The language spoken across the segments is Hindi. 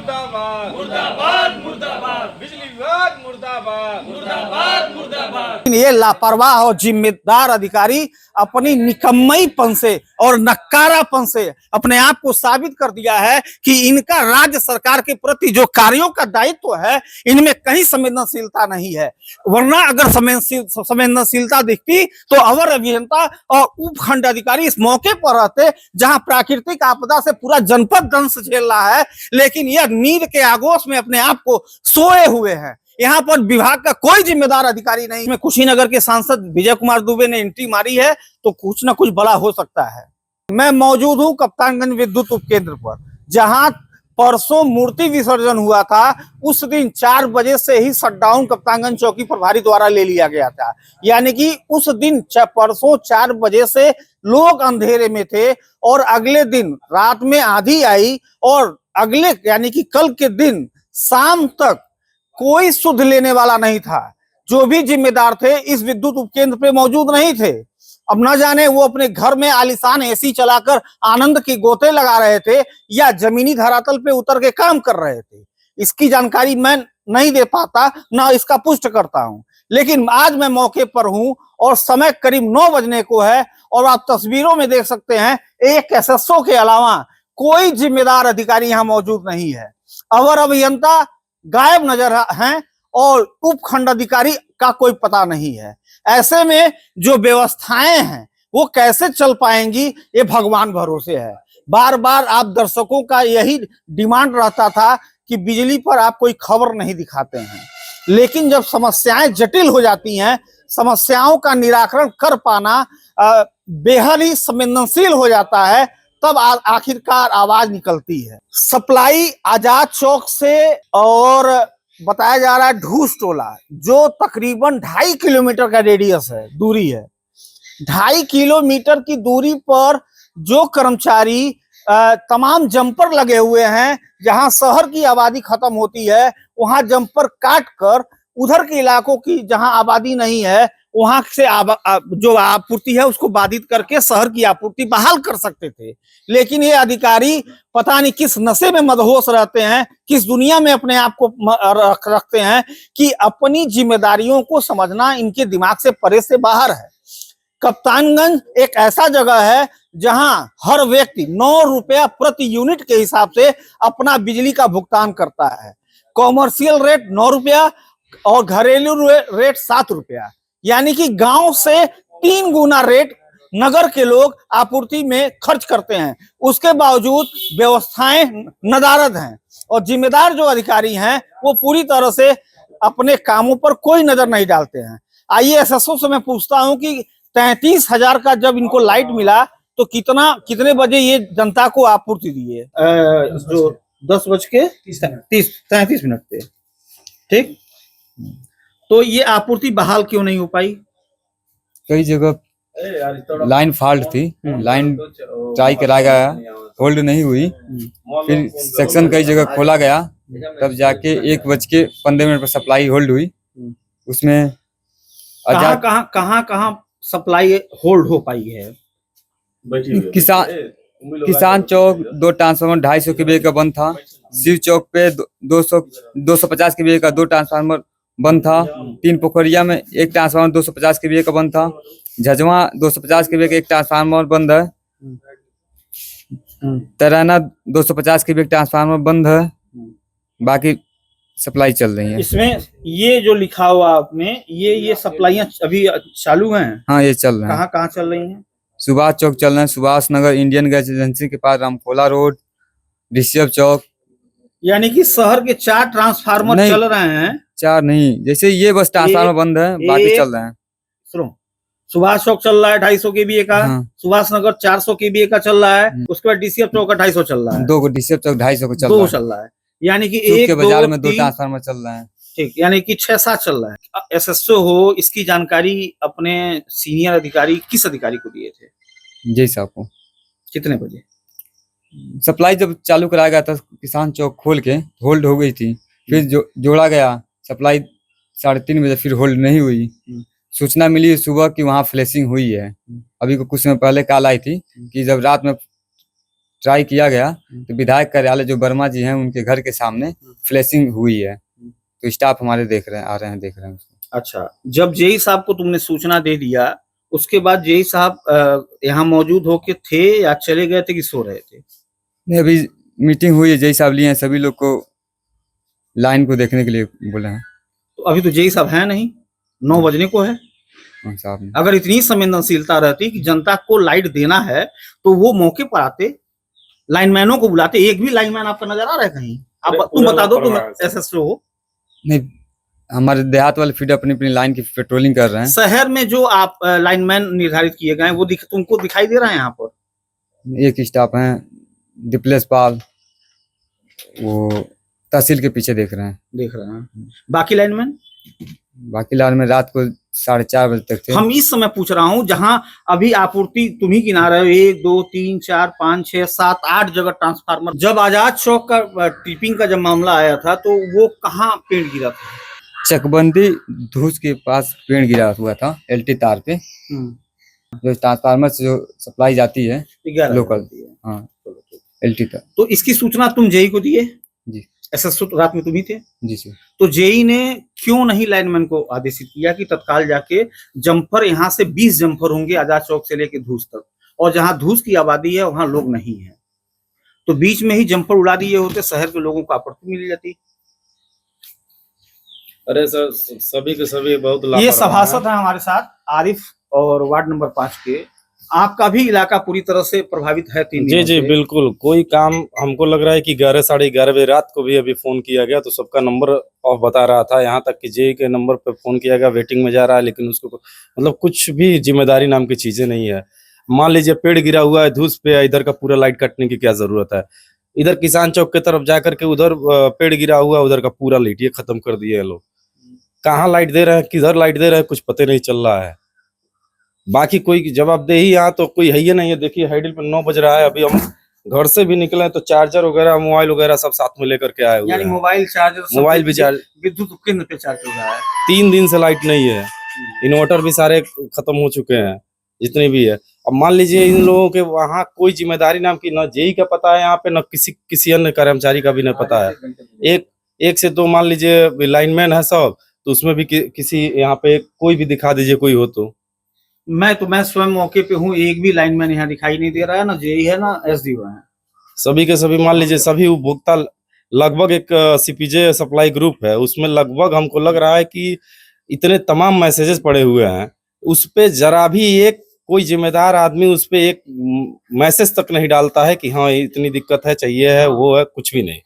मुर्दाबाद मुर्दाबाद मुर्दाबाद बिजली विभाग मुर्दाबाद मुर्दाबाद मुर्दाबाद। ये लापरवाह और जिम्मेदार अधिकारी अपनी निकम्मईपन से और नक्कारापन से अपने आप को साबित कर दिया है कि इनका राज्य सरकार के प्रति जो कार्यों का दायित्व है इनमें कहीं संवेदनशीलता नहीं है। वरना अगर संवेदनशीलता दिखती तो अवर अभियंता और उपखंड अधिकारी इस मौके पर रहते जहां प्राकृतिक आपदा से पूरा जनपद दंश झेल रहा है, लेकिन यह नींद के आगोश में अपने आप को सोए हुए हैं। यहाँ पर विभाग का कोई जिम्मेदार अधिकारी नहीं। इसमें कुशीनगर के सांसद विजय कुमार दुबे ने एंट्री मारी है तो कुछ ना कुछ बड़ा हो सकता है। मैं मौजूद हूँ कप्तानगंज विद्युत उपकेंद्र पर, जहां परसों मूर्ति विसर्जन हुआ था। उस दिन 4 बजे से ही शटडाउन कप्तानगंज चौकी प्रभारी द्वारा ले लिया गया था। यानी कि उस दिन परसों 4 बजे से लोग अंधेरे में थे और अगले दिन रात में आंधी आई और अगले यानी कि कल के दिन शाम तक कोई सुध लेने वाला नहीं था। जो भी जिम्मेदार थे इस विद्युत उपकेंद्र पे मौजूद नहीं थे। अब न जाने वो अपने घर में आलीशान एसी चलाकर आनंद की गोते लगा रहे थे या जमीनी धरातल पे उतर के काम कर रहे थे। इसकी जानकारी मैं नहीं दे पाता, न इसका पुष्ट करता हूं। लेकिन आज मैं मौके पर हूं और समय करीब 9 बजने को है और आप तस्वीरों में देख सकते हैं एक एसएसओ के अलावा कोई जिम्मेदार अधिकारी यहाँ मौजूद नहीं है। अवर अभियंता गायब नजर हैं और उपखंड अधिकारी का कोई पता नहीं है। ऐसे में जो व्यवस्थाएं हैं वो कैसे चल पाएंगी ये भगवान भरोसे है। बार बार आप दर्शकों का यही डिमांड रहता था कि बिजली पर आप कोई खबर नहीं दिखाते हैं, लेकिन जब समस्याएं जटिल हो जाती हैं, समस्याओं का निराकरण कर पाना बेहद ही संवेदनशील हो जाता है, तब आखिरकार आवाज निकलती है। सप्लाई आजाद चौक से और बताया जा रहा है ढूस टोला, जो तकरीबन 2.5 किलोमीटर का रेडियस है, दूरी है। 2.5 किलोमीटर की दूरी पर जो कर्मचारी तमाम जंपर लगे हुए हैं, जहां शहर की आबादी खत्म होती है वहां जंपर काट कर उधर के इलाकों की जहां आबादी नहीं है वहां से जो आपूर्ति है उसको बाधित करके शहर की आपूर्ति बहाल कर सकते थे। लेकिन ये अधिकारी पता नहीं किस नशे में मदहोश रहते हैं, किस दुनिया में अपने आप को रखते हैं कि अपनी जिम्मेदारियों को समझना इनके दिमाग से परे से बाहर है। कप्तानगंज एक ऐसा जगह है जहां हर व्यक्ति 9 रुपया प्रति यूनिट के हिसाब से अपना बिजली का भुगतान करता है। कॉमर्शियल रेट 9 रुपया और घरेलू रेट 7 रुपया, यानी कि गांव से 3 गुना रेट नगर के लोग आपूर्ति में खर्च करते हैं। उसके बावजूद व्यवस्थाएं नदारद हैं और जिम्मेदार जो अधिकारी हैं वो पूरी तरह से अपने कामों पर कोई नजर नहीं डालते हैं। आइए एसएसओ से मैं पूछता हूं कि 33,000 का जब इनको लाइट मिला तो कितने बजे ये जनता को आपूर्ति दिए? जो 10:33 पे, ठीक। तो ये आपूर्ति बहाल क्यों नहीं हो पाई? कई जगह लाइन फॉल्ट थी, लाइन ट्राई कराया गया, होल्ड नहीं हुई। फिर सेक्शन कई जगह खोला गया, तब जाके 1:15 पर सप्लाई होल्ड हुई। उसमें कहाँ सप्लाई होल्ड हो पाई है? किसान चौक 2 ट्रांसफार्मर 250 kVA का बंद था। शिव चौक पे 250 kVA का 2 ट्रांसफार्मर बंद था। 3 पोखरिया में 1 ट्रांसफार्मर 250 kVA का बंद था। झजवा 250 kVA का 1 ट्रांसफार्मर बंद है। तराना 250 kVA का ट्रांसफार्मर बंद है। बाकी सप्लाई चल रही है। इसमें ये जो लिखा हुआ आपने, ये सप्लाइयां अभी चालू हैं? हाँ, ये चल रहे हैं। कहाँ चल रही हैं? सुभाष चौक चल रहे हैं, Subhash Nagar Indian gas agency के पास, रामकोला रोड, ऋषभ चौक। यानी कि शहर के 4 ट्रांसफार्मर चल रहे हैं? 4 नहीं, जैसे ये बस ट्रांसफार्मर बंद है, बाकी चल रहे हैं। सुनो, सुभाष चौक चल रहा है 250 kVA का। हाँ। सुभाष नगर 400 kVA का चल रहा है। उसके बाद डीसीएफ चौक का 250 चल रहा है। 2 डीसीएफ चौक 250 का चल रहा है। यानी कि एक बाजार में 2 ट्रांसफार्मर चल रहे हैं। ठीक, यानी कि 6-7 चल रहा है। एसएसओ हो, इसकी जानकारी अपने सीनियर अधिकारी किस अधिकारी को दिए थे? जी साहब को। कितने बजे? सप्लाई जब चालू कराया गया था किसान चौक खोल के, होल्ड हो गई थी। फिर जोड़ा गया सप्लाई 3:30 बजे, फिर होल्ड नहीं हुई। सूचना मिली सुबह कि वहाँ फ्लैशिंग हुई है। अभी कुछ समय पहले कॉल आई थी कि जब रात में ट्राई किया गया तो विधायक कार्यालय जो वर्मा जी हैं उनके घर के सामने फ्लैशिंग हुई है, तो स्टाफ हमारे देख रहे हैं, आ रहे हैं, देख रहे हैं उसको। अच्छा, जब जेई साहब को तुमने सूचना दे दिया उसके बाद जेई साहब यहाँ मौजूद होके थे या चले गए थे कि सो रहे थे? नहीं, अभी मीटिंग हुई है, जेई साहब लिए हैं, सभी लोग को लाइन को देखने के लिए बोले हैं। तो अभी तो जेई साहब है नहीं, 9 बजने को है। साहब ने अगर इतनी संवेदनशीलता रहती कि जनता को लाइट देना है तो वो मौके पर आते, लाइनमैनों को बुलाते। एक भी लाइनमैन आपका नजर आ रहा है कहीं? आप तुम बता दो, तुम एसएसओ हो। नहीं, हमारे देहात वाले फील्ड अपनी अपनी लाइन की पेट्रोलिंग कर रहे हैं। शहर में जो आप लाइनमैन निर्धारित किए गए वो तुमको दिखाई दे रहा है यहाँ पर? एक स्टाफ हैं दिपलेश पाल, वो तहसील के पीछे देख रहे हैं। देख रहे हैं। बाकी लाइनमैन? बाकी लाइन में रात को 4:30 बजे तक थे। हम इस समय पूछ रहा हूँ जहाँ अभी आपूर्ति तुम ही गिना रहे हो, 1 2 3 4 5 6 7 8 जगह ट्रांसफार्मर। जब आजाद चौक का ट्रिपिंग का जब मामला आया था तो वो कहाँ पेड़ गिरा था? चकबंदी धूस के पास पेड़ गिरा हुआ था, एलटी तार पे, जो ट्रांसफार्मर से जो सप्लाई जाती है लोकल। हाँ, एलटी तार। तो इसकी सूचना तुम जेई को दिए? जी। एसएसओ तो रात में तुम ही थे? जी सर। तो जेई ने क्यों नहीं लाइनमैन को आदेशित किया कि तत्काल जाके जंपर, यहाँ से 20 जंपर होंगे आजाद चौक से लेके धूस तक, और जहाँ धूस की आबादी है वहां लोग नहीं है, तो बीच में ही जंपर उड़ा दिए होते, शहर के लोगों को आपूर्ति मिल जाती। अरे सर, सभी के सभी बहुत ये लापरवाह सभासद है हमारे साथ आरिफ और वार्ड नंबर 5 के। आपका भी इलाका पूरी तरह से प्रभावित है 3 जी दिनों जी से। बिल्कुल। कोई काम हमको लग रहा है कि 11 साढ़े 11 बजे रात को भी अभी फोन किया गया तो सबका नंबर ऑफ बता रहा था, यहाँ तक कि जेई के नंबर पे फोन किया गया, वेटिंग में जा रहा है, लेकिन उसको मतलब कुछ भी जिम्मेदारी नाम की चीजें नहीं है। मान लीजिए पेड़ गिरा हुआ है धूस पे, इधर का पूरा लाइट कटने की क्या जरूरत है? इधर किसान चौक की तरफ जाकर के उधर पेड़ गिरा हुआ, उधर का पूरा लाइट ये खत्म कर दिए लोग। कहाँ लाइट दे रहे हैं, किधर लाइट दे रहे हैं, कुछ पता नहीं चल रहा है। बाकी कोई जवाबदेही यहाँ तो कोई है ही नहीं है। देखिए हैंडल पे 9 बज रहा है, अभी हम घर से भी निकले तो चार्जर वगैरह, मोबाइल वगैरह सब साथ में लेकर के आए हुए यानी हैं। मोबाइल चार्जर, मोबाइल भी चार्ज, विद्युत उपकेंद्र पे चार्ज हो रहा है। 3 दिन से लाइट नहीं है, इन्वर्टर भी सारे खत्म हो चुके हैं जितने भी है। अब मान लीजिए इन लोगों के वहाँ कोई जिम्मेदारी नाम की न जेई का पता है यहाँ पे, न किसी अन्य कर्मचारी का भी नहीं पता है। एक से 2 मान लीजिए लाइनमैन है सब, तो उसमें भी किसी यहाँ पे कोई भी दिखा दीजिए कोई हो तो। मैं स्वयं मौके पे हूँ, एक भी लाइनमैन यहाँ दिखाई नहीं दे रहा है, ना जेई है ना एसडीओ है। सभी के सभी मान लीजिए सभी उपभोक्ता, लगभग एक सीपीजे सप्लाई ग्रुप है, उसमें लगभग हमको लग रहा है कि इतने तमाम मैसेजेस पड़े हुए हैं, उस पे जरा भी एक कोई जिम्मेदार आदमी उस पे एक मैसेज तक नहीं डालता है कि हाँ इतनी दिक्कत है, चाहिए है, वो है, कुछ भी नहीं।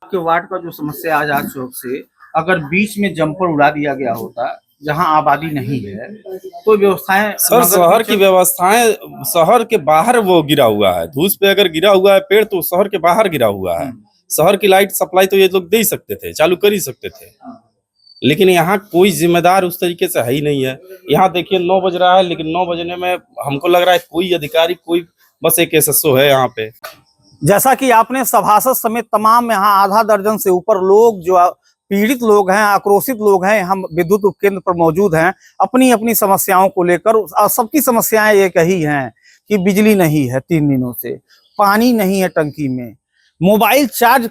आपके वार्ड का जो समस्या आजाद चौक से अगर बीच में जंपर उड़ा दिया गया होता जहां आबादी नहीं है तो व्यवस्थाएं सर, शहर की व्यवस्थाएं, शहर के बाहर वो गिरा हुआ है, धूस पे अगर गिरा हुआ है पेड़ तो शहर के बाहर गिरा हुआ है। शहर की लाइट सप्लाई तो ये लोग दे ही सकते थे, चालू कर ही सकते थे, लेकिन यहाँ कोई जिम्मेदार उस तरीके से है ही नहीं है। यहाँ देखिए 9 बज रहा है, लेकिन 9 बजने में हमको लग रहा है कोई अधिकारी, कोई बस एक एसएसओ है यहाँ पे। जैसा कि आपने सभासद समेत तमाम यहाँ आधा दर्जन से ऊपर लोग जो पीड़ित लोग हैं, आक्रोशित लोग हैं, हम विद्युत उपकेंद्र पर मौजूद हैं अपनी अपनी समस्याओं को लेकर। सबकी समस्याएं एक ही हैं कि बिजली नहीं है 3 दिनों से, पानी नहीं है टंकी में, मोबाइल चार्ज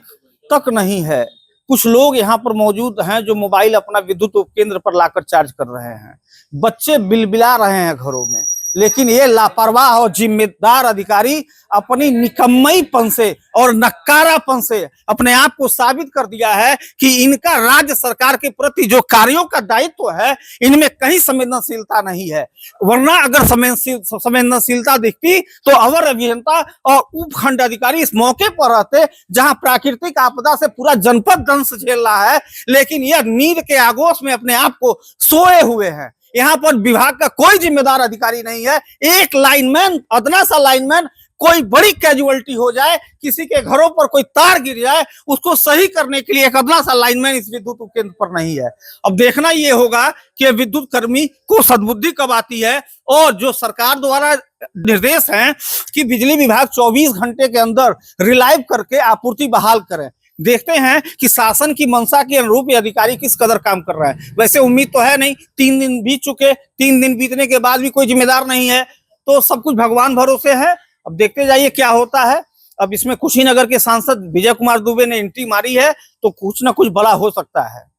तक नहीं है। कुछ लोग यहाँ पर मौजूद हैं जो मोबाइल अपना विद्युत उपकेंद्र पर लाकर चार्ज कर रहे हैं, बच्चे बिलबिला रहे हैं घरों में, लेकिन ये लापरवाह और जिम्मेदार अधिकारी अपनी निकम्मईपन से और नक्कारापन से अपने आप को साबित कर दिया है कि इनका राज्य सरकार के प्रति जो कार्यों का दायित्व है इनमें कहीं संवेदनशीलता नहीं है। वरना अगर संवेदनशीलता दिखती तो अवर अभियंता और उपखंड अधिकारी इस मौके पर रहते जहां प्राकृतिक आपदा से पूरा जनपद दंश झेल रहा है, लेकिन यह नींद के आगोश में अपने आप को सोए हुए हैं। यहाँ पर विभाग का कोई जिम्मेदार अधिकारी नहीं है। एक लाइनमैन, अदना सा लाइनमैन, कोई बड़ी कैजुअलिटी हो जाए, किसी के घरों पर कोई तार गिर जाए, उसको सही करने के लिए एक अदना सा लाइनमैन इस विद्युत उपकेंद्र पर नहीं है। अब देखना ये होगा कि विद्युत कर्मी को सद्बुद्धि कब आती है, और जो सरकार द्वारा निर्देश हैं कि बिजली विभाग 24 घंटे के अंदर रिलाइव करके आपूर्ति बहाल करें। देखते हैं कि शासन की मंशा के अनुरूप ये अधिकारी किस कदर काम कर रहा है। वैसे उम्मीद तो है नहीं, 3 दिन बीत चुके, 3 दिन बीतने के बाद भी कोई जिम्मेदार नहीं है, तो सब कुछ भगवान भरोसे है। अब देखते जाइए क्या होता है। अब इसमें कुशीनगर के सांसद विजय कुमार दुबे ने एंट्री मारी है, तो कुछ ना कुछ बड़ा हो सकता है।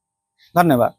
धन्यवाद।